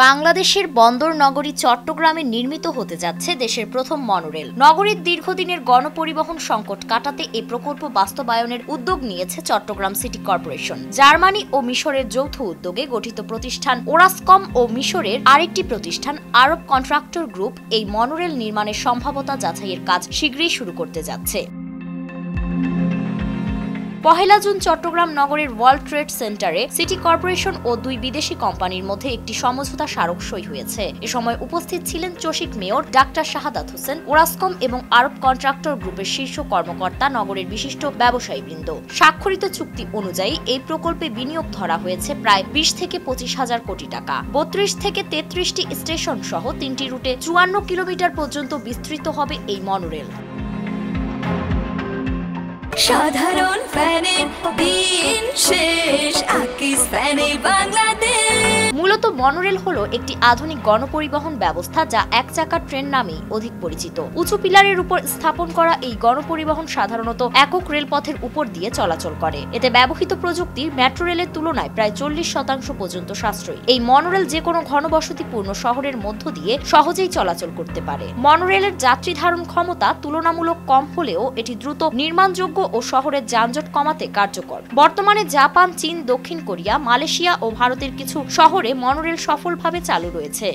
বাংলাদেশের বন্দর নগরী চট্টগ্রামে নির্মিত হতে যাচ্ছে দেশের প্রথম মনোরেল। নগরীর দীর্ঘদিনের গণপরিবহন সংকট কাটাতে এই প্রকল্প বাস্তবায়নের উদ্যোগ নিয়েছে চট্টগ্রাম সিটি কর্পোরেশন। জার্মানি ও মিশরের যৌথ উদ্যোগে গঠিত প্রতিষ্ঠান ওরাসকম ও মিশরের আরেকটি প্রতিষ্ঠান আরব কন্ট্রাক্টর গ্রুপ এই মনোরেল নির্মাণের সম্ভাব্যতা যাচাইয়ের কাজ শীঘ্রই শুরু করতে যাচ্ছে। 1 জুন চট্টগ্রাম নগরের ওয়ার্ল্ড ট্রেড সেন্টারে সিটি কর্পোরেশন ও দুই বিদেশি কোম্পানির মধ্যে একটি সমঝোতা স্মারক সই হয়েছে। এ সময় উপস্থিত ছিলেন চসিক mayor doctor Shahadat Hossain, Orascom এবং আরব কন্ট্রাক্টর গ্রুপের শীর্ষ কর্মকর্তা, নগরের বিশিষ্ট ব্যবসায়ীবৃন্দ। স্বাক্ষরিত চুক্তি অনুযায়ী এই প্রকল্পে বিনিয়োগ ধরা হয়েছে প্রায় 20 থেকে 25 হাজার কোটি টাকা। 32 থেকে 33টি স্টেশন সহ 3টি রুটে 54 কিলোমিটার পর্যন্ত বিস্তৃত হবে এই মনোরেল। সাধারণ ফ্যানের দিন শেষ, আকিস ফ্যানে বাংলাদেশ। মূলত মনোরেল হলো একটি আধুনিক গণপরিবহন ব্যবস্থা যা এক চাকার ট্রেন নামেই অধিক পরিচিত। উঁচু পিলারের উপর স্থাপন করা এই গণপরিবহন সাধারণত একক রেলপথের উপর দিয়ে চলাচল করে। এতে ব্যবহৃত প্রযুক্তি মেট্রো রেলের তুলনায় প্রায় 40% পর্যন্ত সাশ্রয়ী। এই মনোরেল যে কোনো ঘনবসতিপূর্ণ শহরের মধ্য দিয়ে সহজেই চলাচল করতে পারে। মনোরেলের যাত্রী ধারণ ক্ষমতা তুলনামূলক কম হলেও এটি দ্রুত নির্মাণযোগ্য ও শহরের যানজট কমাতে কার্যকর। বর্তমানে জাপান, চীন, দক্ষিণ কোরিয়া, মালয়েশিয়া ও ভারতের কিছু শহরে মনোরেল সফলভাবে চালু রয়েছে।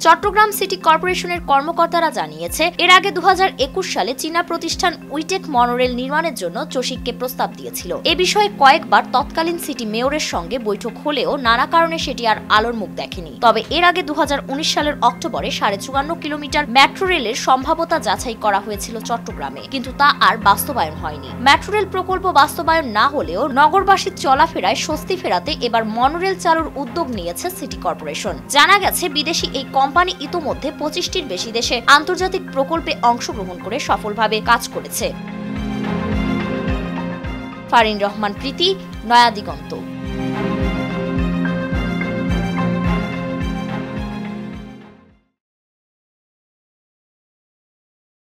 চট্টগ্রাম সিটি কর্পোরেশনের কর্মকর্তারা জানিয়েছে, এর আগে 2021 সালে চীনা প্রতিষ্ঠান উইটেক মনোরেল নির্মাণের জন্য চসিককে প্রস্তাব দিয়েছিল। এ বিষয়ে কয়েকবার তৎকালীন সিটি মেয়রের সঙ্গে বৈঠক হলেও নানা কারণে সেটি আর আলোর মুখ দেখেনি। তবে এর আগে 2019 সালের অক্টোবরে 54.5 কিলোমিটার মেট্রো রেলের সম্ভাব্যতা যাচাই করা হয়েছিল চট্টগ্রামে, কিন্তু তা আর বাস্তবায়ন হয়নি। মেট্রো রেল প্রকল্প বাস্তবায়ন না হলেও নগরবাসীর চলাফেরায় স্বস্তি ফেরাতে এবার মনোরেল চালুর উদ্যোগ নিয়েছে সিটি কর্পোরেশন। জানা গেছে, বিদেশি এই কোম্পানি ইতোমধ্যে 25টির বেশি দেশে আন্তর্জাতিক প্রকল্পে অংশগ্রহণ করে সফলভাবে কাজ করেছে। ফারিন রহমান প্রীতি, নয়া দিগন্ত।